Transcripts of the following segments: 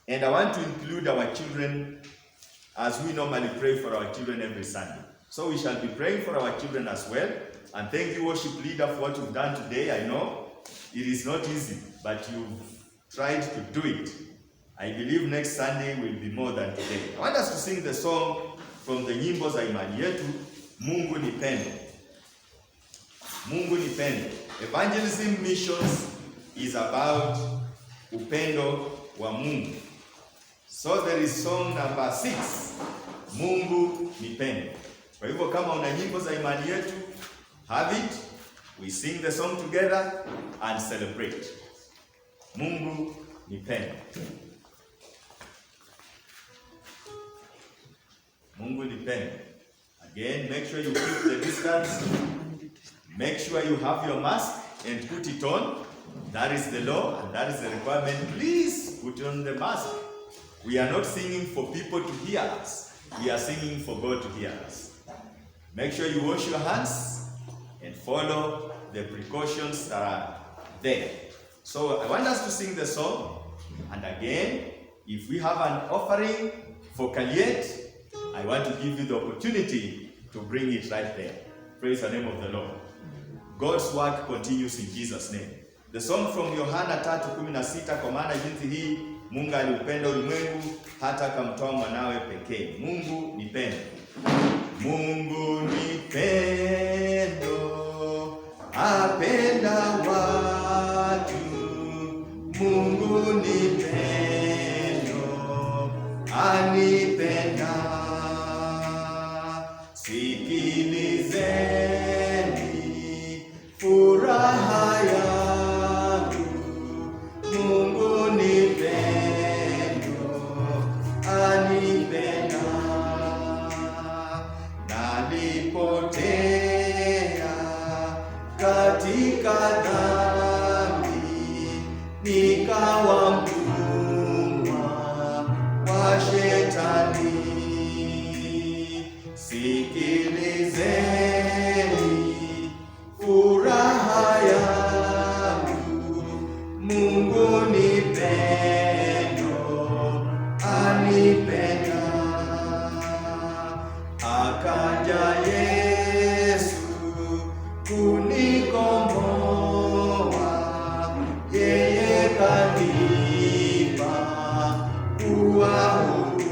And I want to include our children as we normally pray for our children every Sunday. So we shall be praying for our children as well. And thank you, worship leader, for what you've done today. I know it is not easy, but you've tried to do it. I believe next Sunday will be more than today. I want us to sing the song from the Nyimbo za Imani Yetu, Mungu Nipende. Mungu Nipende. Evangelism missions is about upendo wa Mungu. So there is song number 6, Mungu Nipende. Kwa hivyo kama una nyimbo za imani yetu, have it. We sing the song together and celebrate. Mungu Nipende. Mungu Nipende. Again, make sure you keep the distance. Make sure you have your mask and put it on. That is the law and that is the requirement. Please put on the mask. We are not singing for people to hear us. We are singing for God to hear us. Make sure you wash your hands and follow the precautions that are there. So I want us to sing the song. And again, if we have an offering for Kaliet, I want to give you the opportunity to bring it right there. Praise the name of the Lord. God's work continues in Jesus' name. The song from Yohana 3:16, kwa maana jinsi hii Mungu aliupenda ulimwengu hata akamtoa mwanawe pekee. Mungu ni pendo. Mungu ni pendo, apenda watu. Mungu ni pendo, anipenda. Sikilizeni furaha yangu. Mungu ni pendo, anipenda. Nalipotea katika dhambi, nikawa mtumwa wa shetani. Sikilizeni furaha yangu. Mungu ni pendo, anipenda. Akaja Yesu kunikomboa, yeye kanipa kuwa huru.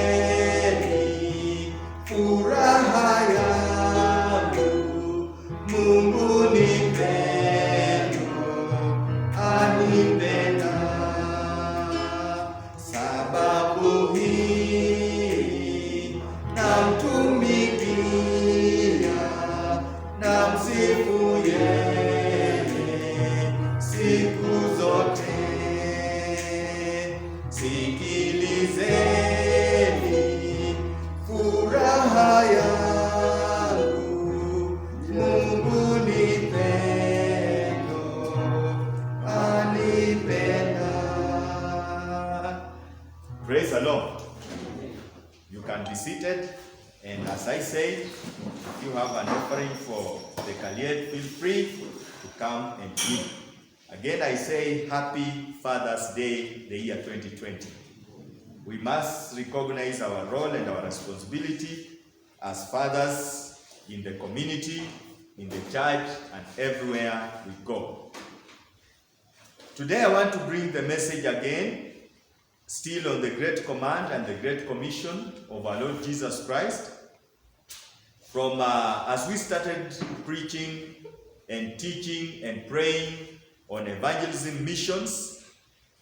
Sikilizeni furaha yangu. Mungu ni pendo, anipenda. Sababu hii namtumikia, namsifu yeye siku zote. Sikilizeni furaha yangu. Mungu ni pendo, anipenda. Praise the Lord. You can be seated, and as I said, if you have an offering for the Kaliet, feel free to come and give. Again, I say Happy Father's Day, the year 2020. We must recognize our role and our responsibility as fathers in the community, in the church, and everywhere we go. Today I want to bring the message again, still on the Great Command and the Great Commission of our Lord Jesus Christ. From as we started preaching and teaching and praying on evangelism missions,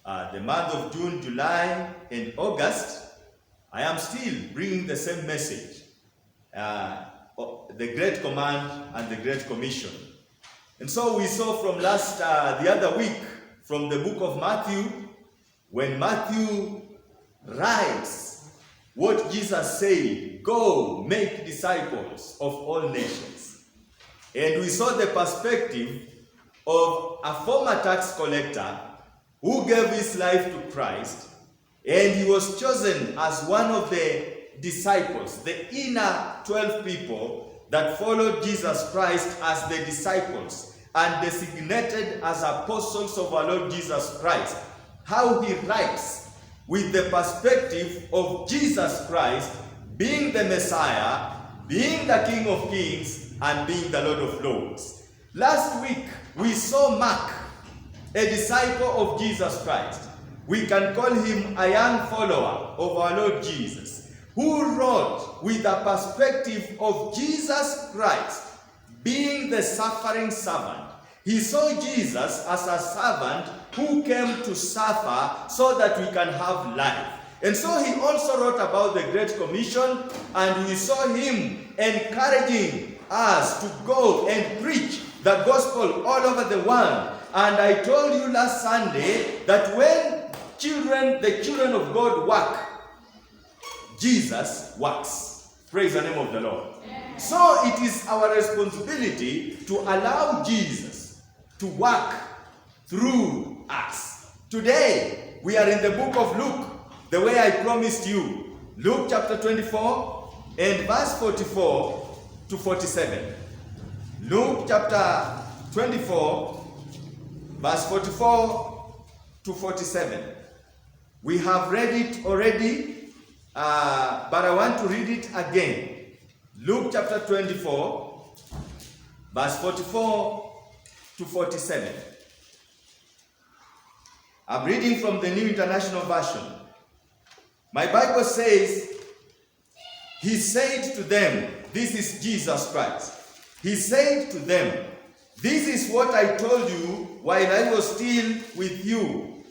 the month of June, July, and August, I am still bringing the same message, the Great Command and the Great Commission. And so we saw from the other week, from the book of Matthew, when Matthew writes what Jesus said, go make disciples of all nations. And we saw the perspective of a former tax collector who gave his life to Christ, and he was chosen as one of the disciples, the inner 12 people that followed Jesus Christ as the disciples, and designated as apostles of our Lord Jesus Christ. How he writes with the perspective of Jesus Christ being the Messiah, being the King of Kings, and being the Lord of Lords. Last week, we saw Mark, a disciple of Jesus Christ. We can call him a young follower of our Lord Jesus, who wrote with the perspective of Jesus Christ being the suffering servant. He saw Jesus as a servant who came to suffer so that we can have life. And so he also wrote about the Great Commission, and we saw him encouraging us to go and preach the gospel all over the world. And I told you last Sunday that when the children of God work, Jesus works. Praise the name of the Lord. So it is our responsibility to allow Jesus to work through us. Today, we are in the book of Luke, the way I promised you. Luke chapter 24 and verse 44 to 47. Luke chapter 24, verse 44 to 47. We have read it already, but I want to read it again. Luke chapter 24, verse 44 to 47. I'm reading from the New International Version. My Bible says, he said to them, this is Jesus Christ. He said to them, this is what I told you while I was still with you.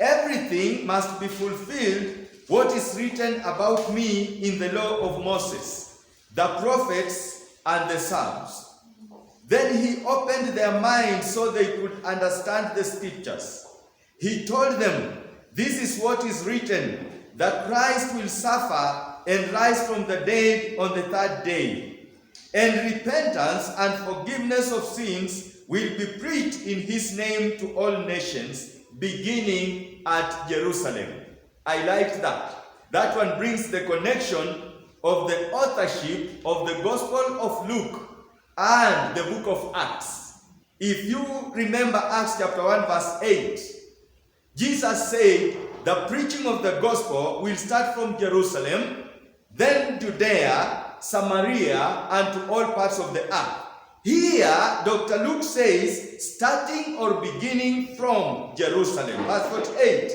Everything must be fulfilled what is written about me in the law of Moses, the prophets, and the Psalms. Then he opened their minds so they could understand the scriptures. He told them, this is what is written, that Christ will suffer and rise from the dead on the third day. And repentance and forgiveness of sins will be preached in his name to all nations, beginning at Jerusalem. I liked that. That one brings the connection of the authorship of the Gospel of Luke and the book of Acts. If you remember Acts chapter 1 verse 8, Jesus said the preaching of the gospel will start from Jerusalem, then Judea, Samaria, and to all parts of the earth. Here, Dr. Luke says, starting or beginning from Jerusalem. Verse 48,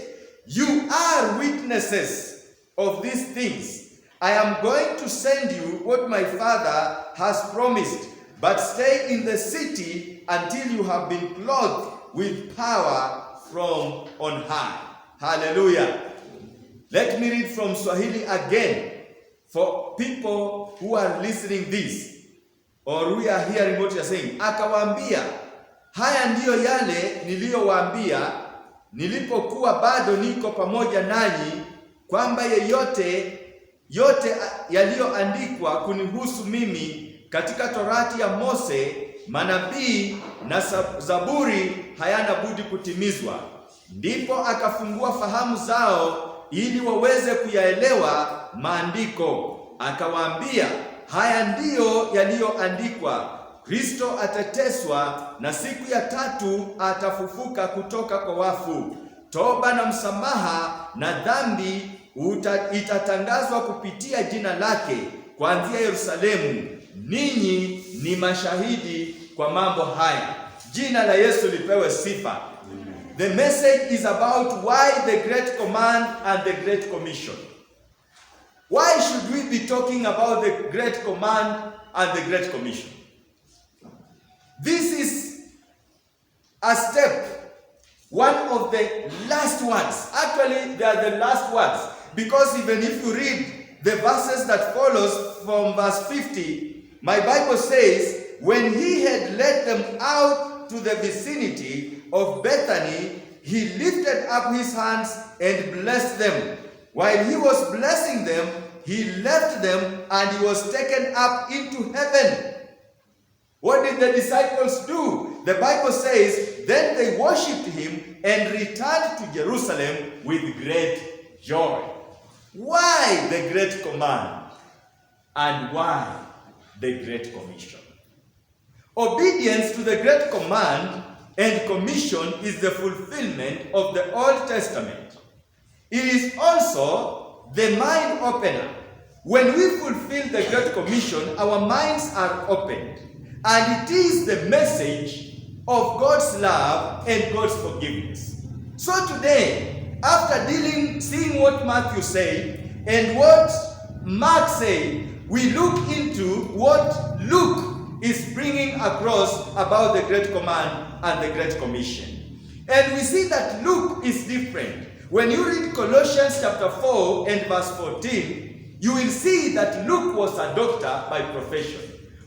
you are witnesses of these things. I am going to send you what my Father has promised, but stay in the city until you have been clothed with power from on high. Hallelujah. Let me read from Swahili again for people who are listening this or who are hearing what you are saying. Akawaambia, haya ndiyo yale niliyowaambia nilipokuwa bado niko pamoja nanyi, kwamba yote yaliyoandikwa kunihusu mimi katika Torati ya Mose, manabii na Zaburi hayana budi kutimizwa. Ndipo akafungua fahamu zao ili waweze kuyaelewa maandiko. Akawaambia, haya ndiyo yaliyoandikwa, Kristo atateswa na siku ya tatu atafufuka kutoka kwa wafu. Toba na msamaha na dhambi itatangazwa kupitia jina lake kuanzia Yerusalemu. Ninyi ni mashahidi kwa mambo haya. Jina la Yesu lipewe sifa. The message is about why the Great Command and the Great Commission. Why should we be talking about the Great Command and the Great Commission? This is a step, one of the last ones. Actually, they are the last ones, because even if you read the verses that follows from verse 50, my Bible says, when he had led them out to the vicinity of Bethany, he lifted up his hands and blessed them. While he was blessing them, he left them and he was taken up into heaven. What did the disciples do? The Bible says, then they worshipped him and returned to Jerusalem with great joy. Why the Great Command? And why the Great Commission? Obedience to the great command and commission is the fulfillment of the Old Testament. It is also the mind opener. When we fulfill the Great Commission, our minds are opened, and it is the message of God's love and God's forgiveness. So today, after seeing what Matthew said and what Mark said, we look into what Luke is bringing across about the Great Command and the Great Commission. And we see that Luke is different. When you read Colossians chapter 4 and verse 14, you will see that Luke was a doctor by profession,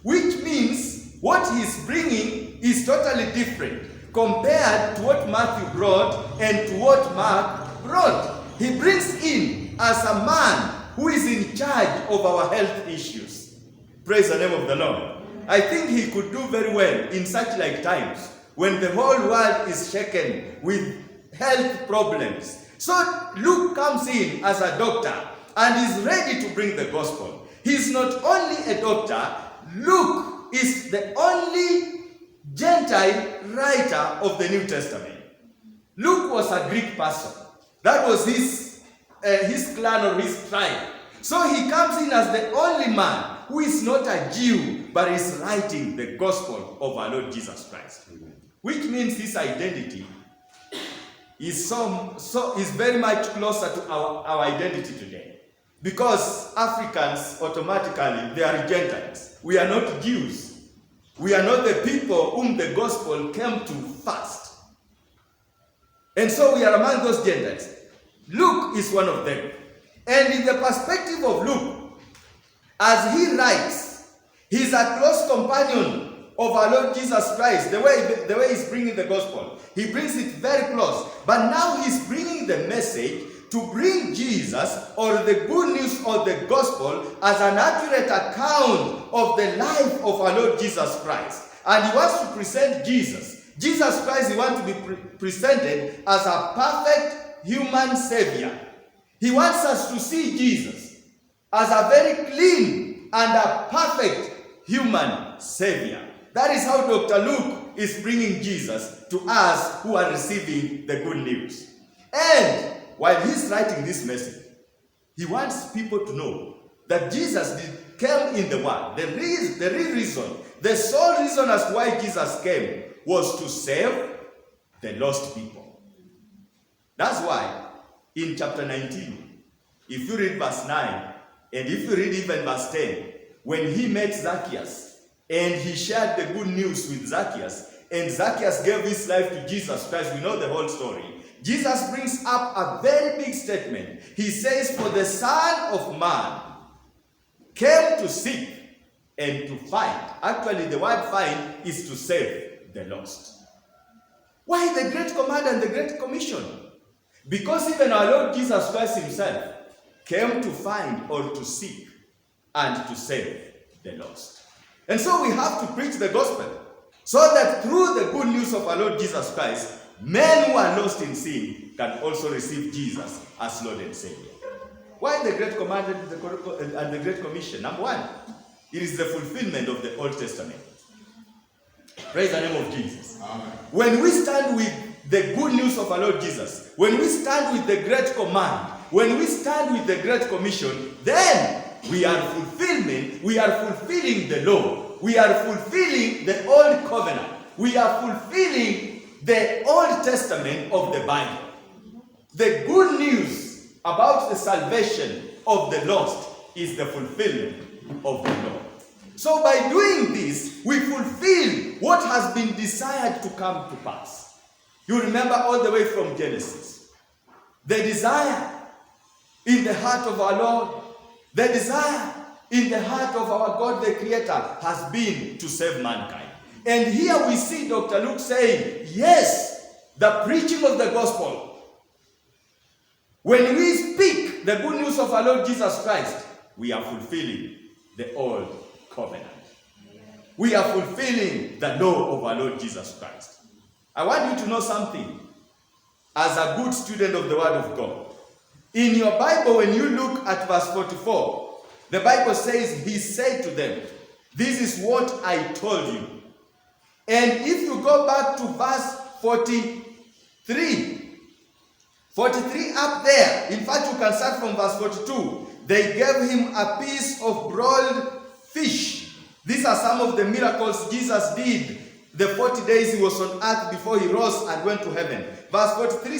which means what he's bringing is totally different compared to what Matthew brought and to what Mark brought. He brings in as a man who is in charge of our health issues. Praise the name of the Lord. I think he could do very well in such like times when the whole world is shaken with health problems. So Luke comes in as a doctor and is ready to bring the gospel. He's not only a doctor, Luke is the only Gentile writer of the New Testament. Luke was a Greek person. That was his clan or his tribe. So he comes in as the only man who is not a Jew, but is writing the gospel of our Lord Jesus Christ. Which means his identity is very much closer to our identity today. Because Africans, automatically, they are Gentiles. We are not Jews. We are not the people whom the gospel came to first. And so we are among those Gentiles. Luke is one of them. And in the perspective of Luke, as he writes, he's a close companion of our Lord Jesus Christ. The way he's bringing the gospel, he brings it very close. But now he's bringing the message to bring Jesus, or the good news of the gospel, as an accurate account of the life of our Lord Jesus Christ. And he wants to present Jesus Christ, he wants to be presented as a perfect human savior. He wants us to see Jesus as a very clean and a perfect human savior. That is how Dr. Luke is bringing Jesus to us who are receiving the good news. And while he's writing this message, he wants people to know that Jesus came in the world. The real reason, the sole reason as to why Jesus came was to save the lost people. That's why in chapter 19, if you read verse 9, and if you read even verse 10, when he met Zacchaeus, and he shared the good news with Zacchaeus, and Zacchaeus gave his life to Jesus Christ, we know the whole story. Jesus brings up a very big statement. He says, for the Son of Man came to seek and to find. Actually, the word find is to save the lost. Why the Great Command and the Great Commission? Because even our Lord Jesus Christ himself came to find or to seek and to save the lost. And so we have to preach the gospel so that through the good news of our Lord Jesus Christ, men who are lost in sin can also receive Jesus as Lord and Savior. Why the Great Command and the Great Commission? Number one, it is the fulfillment of the Old Testament. Praise the name of Jesus. Amen. When we stand with the good news of our Lord Jesus, when we stand with the Great Command, when we stand with the Great Commission, then we are fulfilling the law. We are fulfilling the Old Covenant. We are fulfilling the Old Testament of the Bible. The good news about the salvation of the lost is the fulfillment of the law. So by doing this, we fulfill what has been desired to come to pass. You remember all the way from Genesis. The desire in the heart of our Lord, the desire in the heart of our God the Creator has been to save mankind. And here we see Dr. Luke saying, yes, the preaching of the gospel. When we speak the good news of our Lord Jesus Christ, we are fulfilling the old covenant. We are fulfilling the law of our Lord Jesus Christ. I want you to know something as a good student of the Word of God. In your Bible, when you look at verse 44, the Bible says, he said to them, this is what I told you. And if you go back to verse 43 up there, in fact you can start from verse 42. They gave him a piece of broiled fish. These are some of the miracles Jesus did the 40 days he was on earth before he rose and went to heaven. Verse 43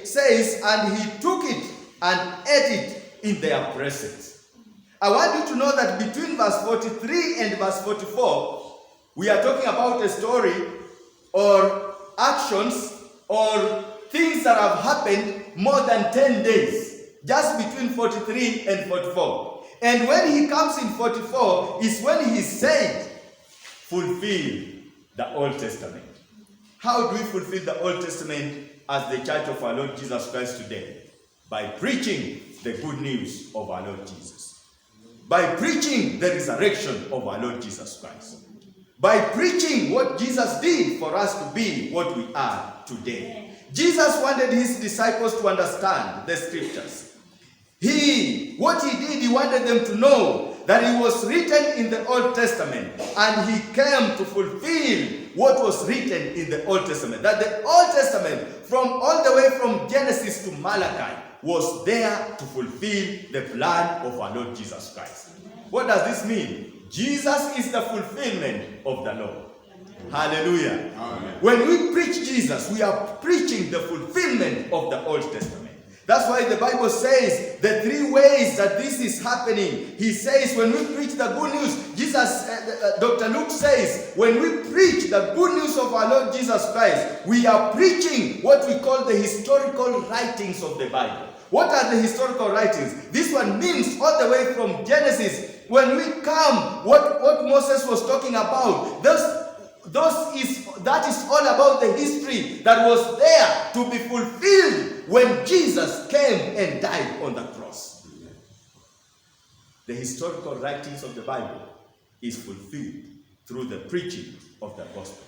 says, and he took it and ate it in their presence. I want you to know that between verse 43 and verse 44, we are talking about a story or actions or things that have happened more than 10 days, just between 43 and 44. And when he comes in 44 is when he said, fulfill the Old Testament. How do we fulfill the Old Testament as the church of our Lord Jesus Christ today? By preaching the good news of our Lord Jesus. By preaching the resurrection of our Lord Jesus Christ. By preaching what Jesus did for us to be what we are today. Jesus wanted his disciples to understand the scriptures. What he did, he wanted them to know that it was written in the Old Testament, and he came to fulfill what was written in the Old Testament. That the Old Testament, from all the way from Genesis to Malachi, was there to fulfill the plan of our Lord Jesus Christ. What does this mean? Jesus is the fulfillment of the law. Hallelujah. Amen. When we preach Jesus, we are preaching the fulfillment of the Old Testament. That's why the Bible says the three ways that this is happening. He says when we preach the good news, Dr. Luke says, when we preach the good news of our Lord Jesus Christ, we are preaching what we call the historical writings of the Bible. What are the historical writings? This one means all the way from Genesis. When we come, what Moses was talking about, that is all about the history that was there to be fulfilled when Jesus came and died on the cross. The historical writings of the Bible is fulfilled through the preaching of the gospel.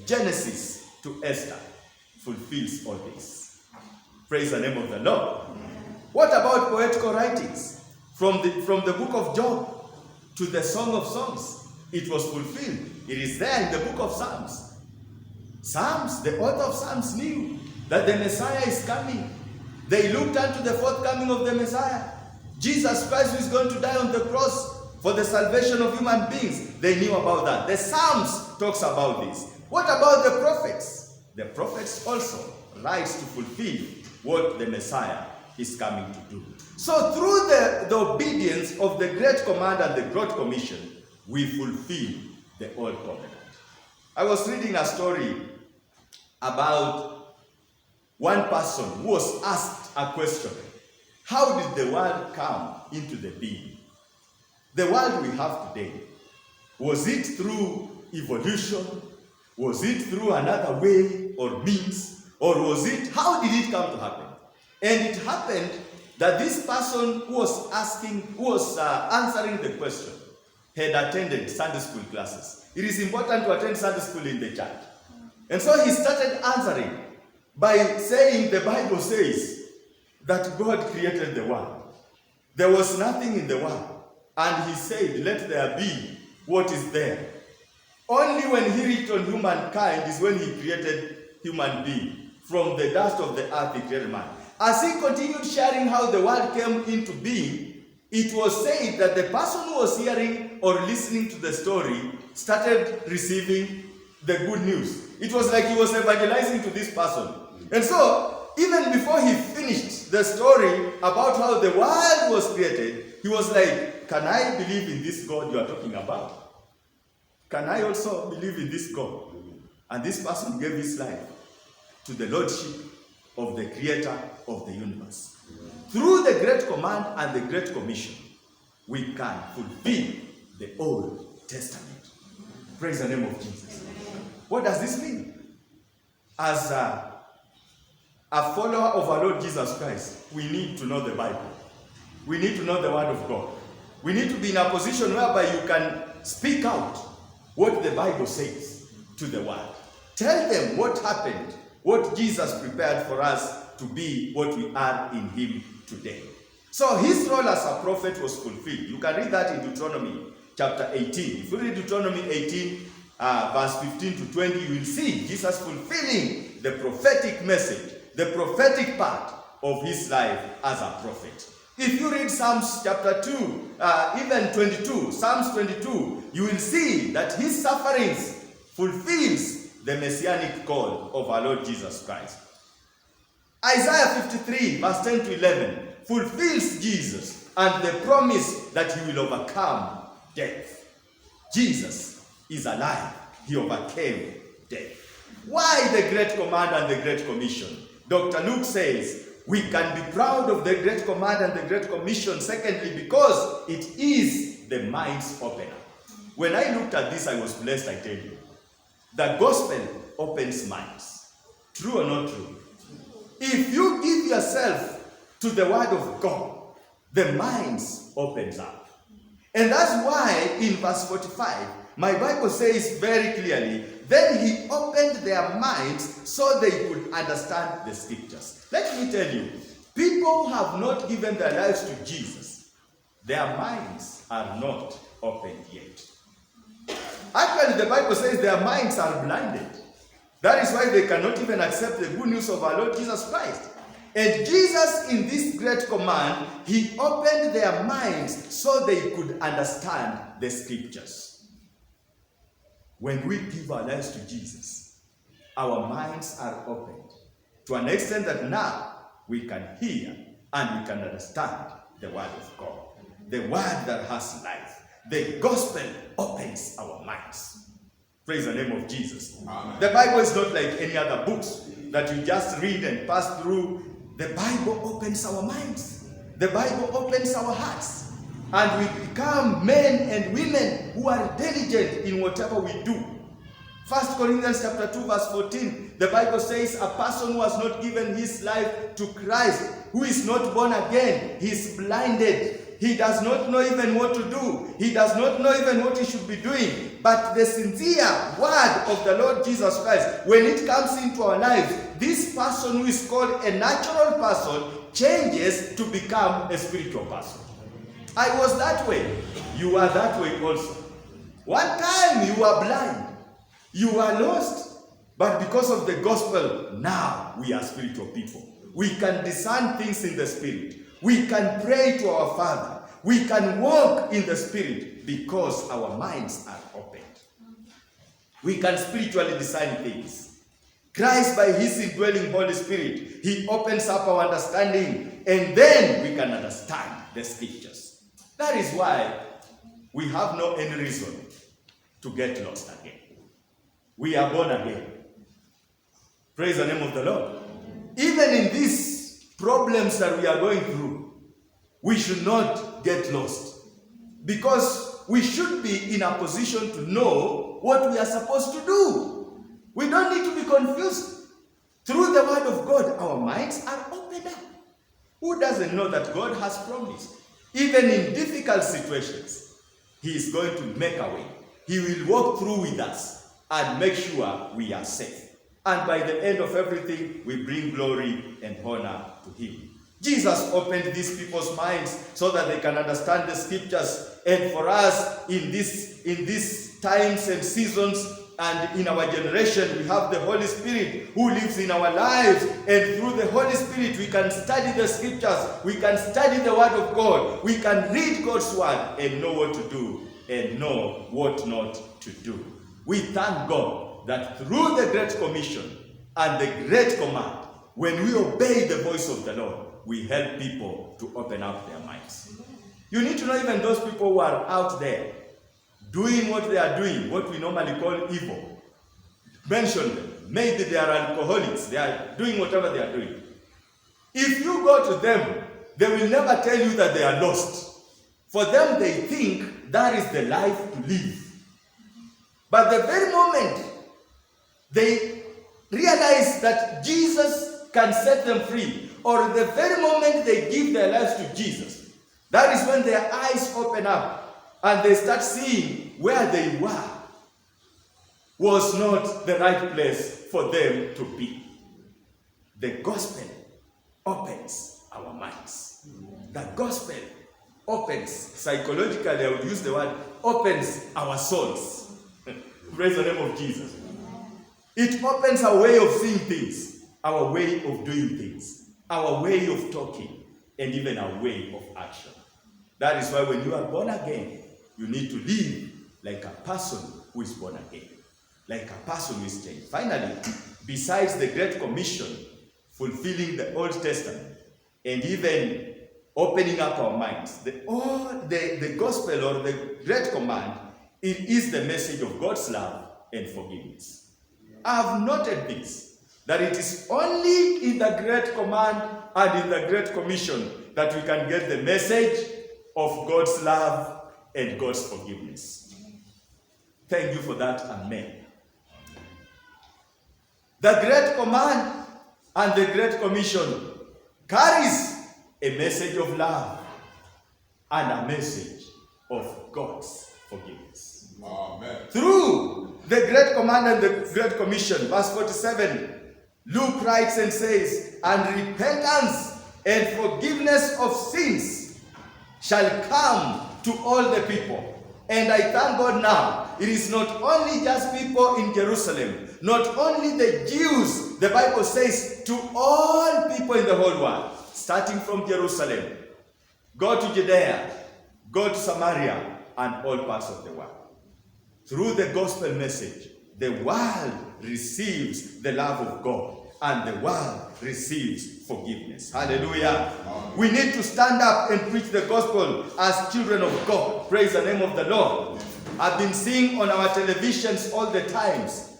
Genesis to Esther fulfills all this. Praise the name of the Lord. What about poetical writings? From the book of Job to the Song of Songs, it was fulfilled. It is there in the book of Psalms. The author of Psalms knew that the Messiah is coming. They looked unto the forthcoming of the Messiah. Jesus Christ, who is going to die on the cross for the salvation of human beings. They knew about that. The Psalms talks about this. What about the prophets? The prophets also rise to fulfill what the Messiah is coming to do. So through the obedience of the Great Command and the Great Commission, we fulfill the Old Covenant. I was reading a story about one person who was asked a question. How did the world come into the being? The world we have today, was it through evolution? Was it through another way or means? Or how did it come to happen? And it happened that this person who was answering the question had attended Sunday school classes. It is important to attend Sunday school in the church. And so he started answering by saying the Bible says that God created the world. There was nothing in the world. And he said, let there be what is there. Only when he reached on humankind is when he created human being. From the dust of the earth he created man. As he continued sharing how the world came into being, it was said that the person who was hearing or listening to the story started receiving the good news. It was like he was evangelizing to this person. And so, even before he finished the story about how the world was created, he was like, can I believe in this God you are talking about? Can I also believe in this God? And this person gave his life to the Lordship of the Creator of the universe. Through the Great Command and the Great Commission, we can fulfill the Old Testament. Praise the name of Jesus. What does this mean? As a follower of our Lord Jesus Christ, we need to know the Bible. We need to know the Word of God. We need to be in a position whereby you can speak out what the Bible says to the world. Tell them what happened, what Jesus prepared for us to be what we are in Him today. So his role as a prophet was fulfilled. You can read that in Deuteronomy chapter 18. If you read Deuteronomy 18, verse 15 to 20, you will see Jesus fulfilling the prophetic message, the prophetic part of his life as a prophet. If you read Psalms chapter 2, even 22, Psalms 22, you will see that his sufferings fulfills the messianic call of our Lord Jesus Christ. Isaiah 53, verse 10 to 11, fulfills Jesus and the promise that he will overcome death. Jesus is alive. He overcame death. Why the Great Command and the Great Commission? Dr. Luke says, we can be proud of the Great Command and the Great Commission, secondly, because it is the mind's opener. When I looked at this, I was blessed, I tell you. The gospel opens minds. True or not true? If you give yourself to the word of God, the minds opens up. And that's why in verse 45, my Bible says very clearly, then he opened their minds so they could understand the scriptures. Let me tell you, people who have not given their lives to Jesus, their minds are not opened yet. Actually, the Bible says their minds are blinded. That is why they cannot even accept the good news of our Lord Jesus Christ. And Jesus, in this great command, he opened their minds so they could understand the scriptures. When we give our lives to Jesus, our minds are opened to an extent that now we can hear and we can understand the word of God. The word that has life. The gospel opens our minds. Praise the name of Jesus. Amen. The Bible is not like any other books that you just read and pass through. The Bible opens our minds. The Bible opens our hearts. And we become men and women who are diligent in whatever we do. 1 Corinthians chapter 2 verse 14, the Bible says a person who has not given his life to Christ, who is not born again, he is blinded. He does not know even what to do. He does not know even what he should be doing. But the sincere word of the Lord Jesus Christ, when it comes into our lives, this person who is called a natural person changes to become a spiritual person. I was that way. You are that way also. One time you were blind. You were lost. But because of the gospel, now we are spiritual people. We can discern things in the spirit. We can pray to our Father. We can walk in the spirit because our minds are opened. We can spiritually discern things. Christ, by his indwelling Holy Spirit, he opens up our understanding, and then we can understand the scriptures. That is why we have no any reason to get lost again. We are born again. Praise the name of the Lord. Even in these problems that we are going through, we should not get lost, because we should be in a position to know what we are supposed to do. We don't need to be confused. Through the word of God, our minds are opened up. Who doesn't know that God has promised? Even in difficult situations, he is going to make a way. He will walk through with us and make sure we are safe. And by the end of everything, we bring glory and honor to him. Jesus opened these people's minds so that they can understand the scriptures. And for us, in these times and seasons and in our generation, we have the Holy Spirit who lives in our lives. And through the Holy Spirit, we can study the scriptures. We can study the word of God. We can read God's word and know what to do and know what not to do. We thank God that through the Great Commission and the Great Command, when we obey the voice of the Lord, we help people to open up their minds. You need to know even those people who are out there doing what they are doing, what we normally call evil. Mention them. Maybe they are alcoholics. They are doing whatever they are doing. If you go to them, they will never tell you that they are lost. For them, they think that is the life to live. But the very moment they realize that Jesus can set them free, or the very moment they give their lives to Jesus, that is when their eyes open up and they start seeing where they were was not the right place for them to be. The gospel opens our minds. The gospel opens, psychologically I would use the word, opens our souls. Praise the name of Jesus. It opens our way of seeing things, our way of doing things, our way of talking, and even our way of action. That is why when you are born again, you need to live like a person who is born again, like a person who is changed. Finally, besides the Great Commission, fulfilling the Old Testament, and even opening up our minds, the gospel or the Great Command, it is the message of God's love and forgiveness. I have noted this, that it is only in the Great Command and in the Great Commission that we can get the message of God's love and God's forgiveness. Thank you for that. Amen. The Great Command and the Great Commission carries a message of love and a message of God's forgiveness. Amen. Through the Great Command and the Great Commission, verse 47, Luke writes and says, and repentance and forgiveness of sins shall come to all the people. And I thank God now, it is not only just people in Jerusalem, not only the Jews, the Bible says, to all people in the whole world, starting from Jerusalem, go to Judea, go to Samaria, and all parts of the world. Through the gospel message, the world receives the love of God, and the world receives forgiveness. Hallelujah. We need to stand up and preach the gospel as children of God. Praise the name of the Lord. I've been seeing on our televisions all the times.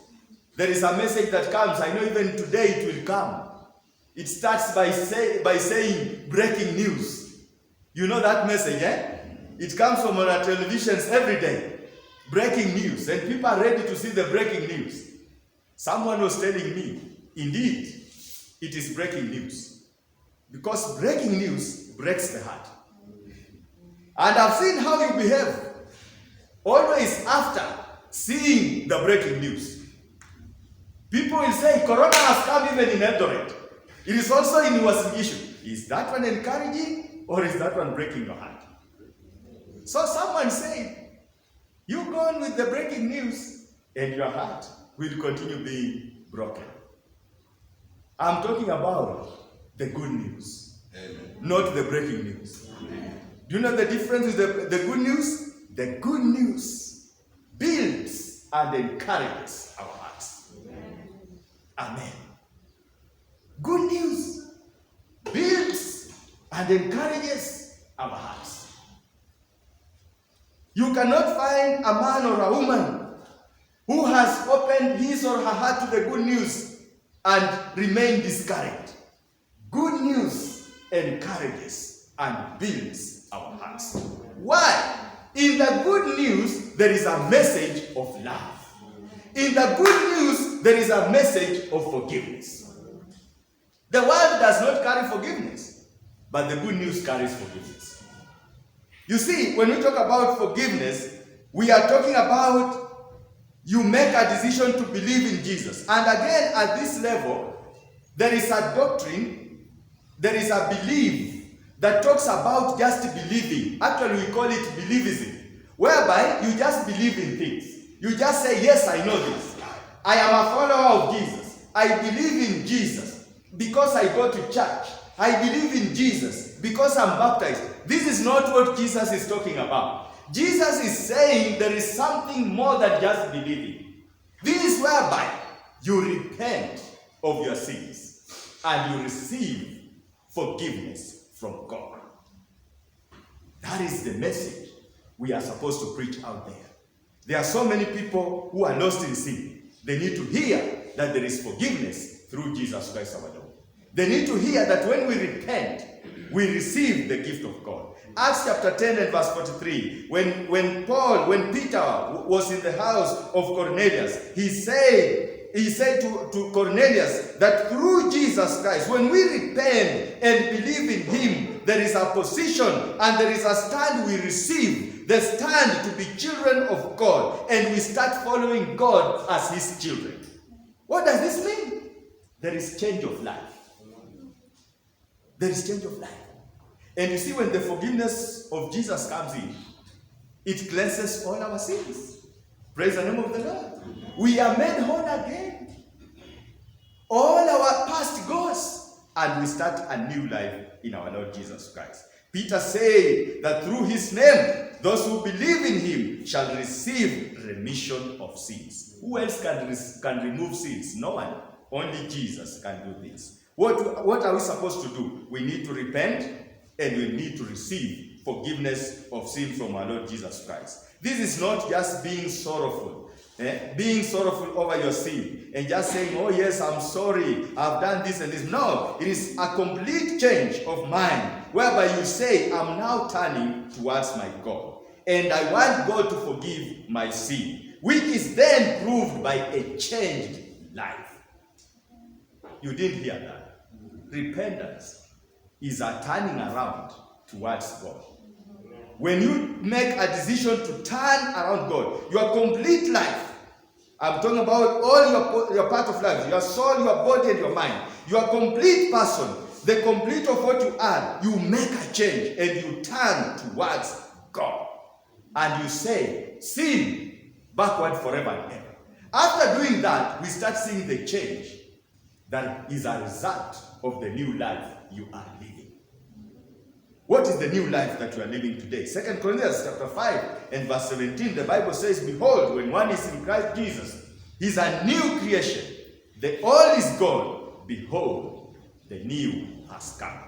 There is a message that comes. I know even today it will come. It starts by saying breaking news. You know that message, eh? It comes from our televisions every day. Breaking news. And people are ready to see the breaking news. Someone was telling me, indeed, it is breaking news. Because breaking news breaks the heart. And I've seen how you behave always after seeing the breaking news. People will say, Corona has come even in Eldoret. It is also in Uasin Gishu. Is that one encouraging or is that one breaking your heart? So someone said, you go on with the breaking news and your heart will continue being broken. I'm talking about the good news, amen, not the breaking news. Amen. Do you know the difference with the good news? The good news builds and encourages our hearts. Amen. Good news builds and encourages our hearts. You cannot find a man or a woman who has opened his or her heart to the good news and remain discouraged. Good news encourages and builds our hearts. Why? In the good news, there is a message of love. In the good news, there is a message of forgiveness. The world does not carry forgiveness, but the good news carries forgiveness. You see, when we talk about forgiveness, we are talking about you make a decision to believe in Jesus. And again, at this level, there is a doctrine, there is a belief that talks about just believing. Actually, we call it believism, whereby you just believe in things. You just say, yes, I know this. I am a follower of Jesus. I believe in Jesus because I go to church. I believe in Jesus because I'm baptized. This is not what Jesus is talking about. Jesus is saying there is something more than just believing. This is whereby you repent of your sins and you receive forgiveness from God. That is the message we are supposed to preach out there. There are so many people who are lost in sin. They need to hear that there is forgiveness through Jesus Christ our Lord. They need to hear that when we repent, we receive the gift of God. Acts chapter 10 and verse 43, when Peter was in the house of Cornelius, he said to Cornelius that through Jesus Christ, when we repent and believe in him, there is a position and there is a stand we receive, the stand to be children of God, and we start following God as his children. What does this mean? There is change of life. There is change of life. And you see, when the forgiveness of Jesus comes in, it cleanses all our sins. Praise the name of the Lord. We are made whole again. All our past goes, and we start a new life in our Lord Jesus Christ. Peter said that through his name, those who believe in him shall receive remission of sins. Who else can remove sins? No one. Only Jesus can do this. What are we supposed to do? We need to repent, and we need to receive forgiveness of sin from our Lord Jesus Christ. This is not just being sorrowful. Being sorrowful over your sin and just saying, oh yes, I'm sorry, I've done this and this. No, it is a complete change of mind whereby you say, I'm now turning towards my God and I want God to forgive my sin, which is then proved by a changed life. You didn't hear that. Repentance is a turning around towards God. When you make a decision to turn around God, your complete life, I'm talking about all your part of life, your soul, your body, and your mind, your complete person, the complete of what you are, you make a change and you turn towards God. And you say, sin backward forever and ever. After doing that, we start seeing the change that is a result of the new life you are living. What is the new life that you are living today? 2 Corinthians chapter 5 and verse 17, the Bible says, behold, when one is in Christ Jesus, he's a new creation. The old is gone. Behold, the new has come.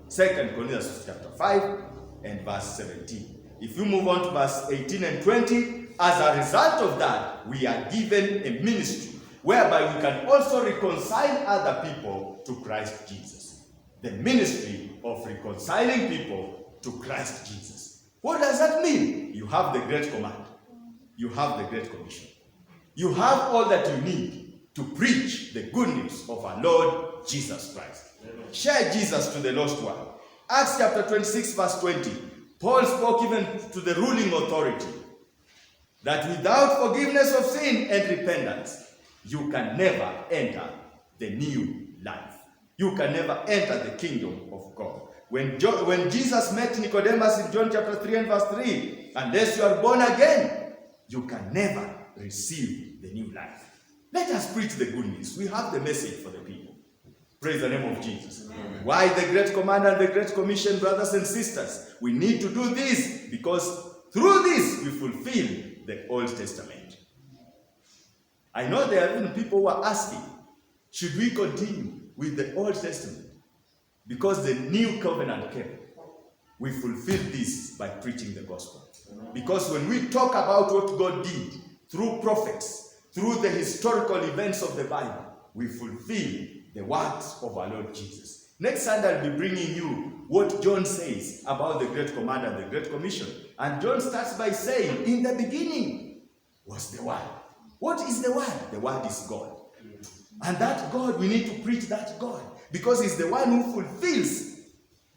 2 Corinthians chapter 5 and verse 17. If you move on to verse 18 and 20, as a result of that, we are given a ministry whereby we can also reconcile other people to Christ Jesus. The ministry of reconciling people to Christ Jesus. What does that mean? You have the Great Command. You have the Great Commission. You have all that you need to preach the good news of our Lord Jesus Christ. Amen. Share Jesus to the lost one. Acts chapter 26 verse 20. Paul spoke even to the ruling authority that without forgiveness of sin and repentance, you can never enter the new life. You can never enter the kingdom of God. When Jesus met Nicodemus in John chapter 3 and verse 3, unless you are born again, you can never receive the new life. Let us preach the good news. We have the message for the people. Praise the name of Jesus. Amen. Why the Great Command and the Great Commission, brothers and sisters? We need to do this because through this we fulfill the Old Testament. I know there are even people who are asking, should we continue with the Old Testament? Because the new covenant came. We fulfill this by preaching the gospel. Because when we talk about what God did through prophets, through the historical events of the Bible, we fulfill the words of our Lord Jesus. Next Sunday I'll be bringing you what John says about the Great Command and the Great Commission. And John starts by saying, in the beginning was the Word. What is the Word? The Word is God. And that God, we need to preach that God. Because he's the one who fulfills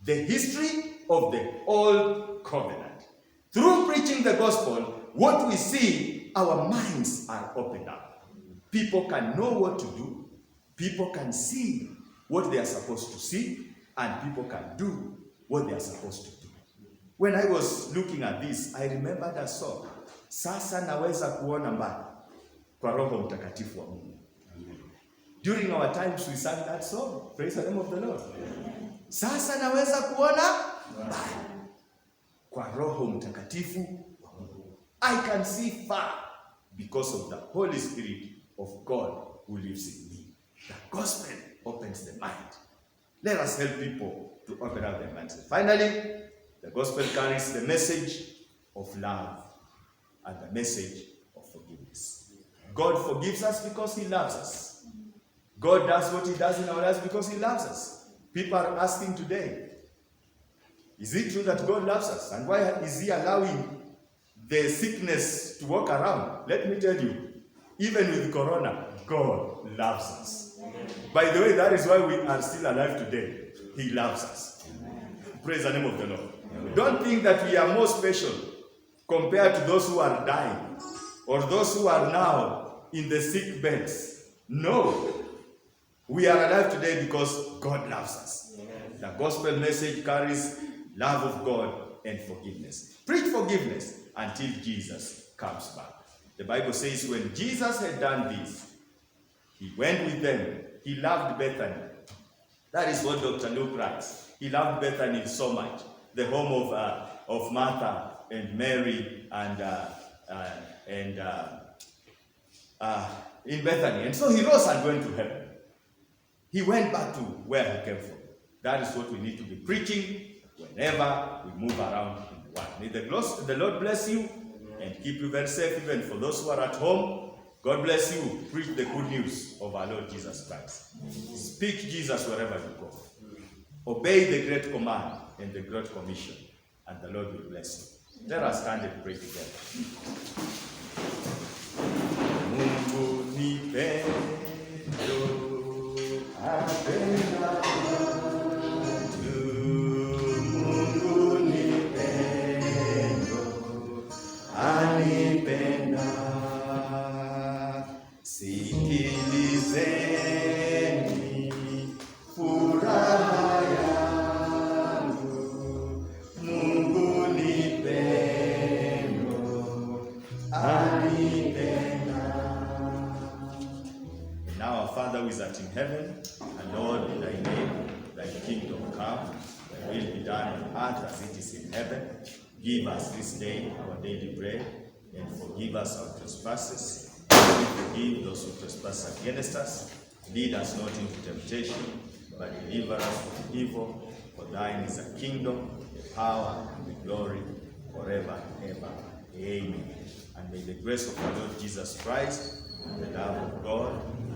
the history of the old covenant. Through preaching the gospel, what we see, our minds are opened up. People can know what to do. People can see what they are supposed to see. And people can do what they are supposed to do. When I was looking at this, I remembered a song. Sasa naweza kuona mbali kwa Roho Mtakatifu wa Mungu. During our times we sang that song. Praise the name of the Lord. Sasa naweza kuona mbali kwa Roho Mtakatifu wa Mungu. I can see far because of the Holy Spirit of God who lives in me. The gospel opens the mind. Let us help people to open up their minds. Finally, the gospel carries the message of love and the message of forgiveness. God forgives us because he loves us. God does what he does in our lives because he loves us. People are asking today, is it true that God loves us? And why is he allowing the sickness to walk around? Let me tell you, even with corona, God loves us. Amen. By the way, that is why we are still alive today. He loves us. Amen. Praise the name of the Lord. Amen. Don't think that we are more special compared to those who are dying or those who are now in the sick beds. No. We are alive today because God loves us. Amen. The gospel message carries love of God and forgiveness. Preach forgiveness until Jesus comes back. The Bible says when Jesus had done this, he went with them. He loved Bethany. That is what Dr. Luke writes. He loved Bethany so much. The home of Martha and Mary and in Bethany. And so he rose and went to heaven. He went back to where he came from. That is what we need to be preaching whenever we move around in the world. May the Lord bless you and keep you very safe, even for those who are at home. God bless you. Preach the good news of our Lord Jesus Christ. Speak Jesus wherever you go. Obey the great command and the great commission, and the Lord will bless you. Let us stand and pray together. Mungu ni pendo, apenda watu. Mungu ni pendo, anipenda. Sikilizeni furaha yangu. Mungu ni pendo, anipenda. Now our Father who is in heaven, hallowed be thy name, thy kingdom come, thy will be done on earth as it is in heaven. Give us this day our daily bread, and forgive us our trespasses. We forgive those who trespass against us. Lead us not into temptation, but deliver us from evil. For thine is the kingdom, the power, and the glory, forever and ever. Amen. And may the grace of our Lord Jesus Christ, and the love of God,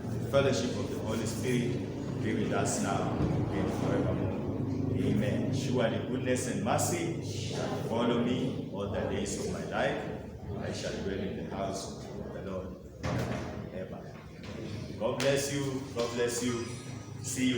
and the fellowship of the Holy Spirit be with us now and forevermore. Amen. Surely goodness and mercy shall follow me all the days of my life. I shall dwell in the house of the Lord forever and ever. God bless you. God bless you. See you.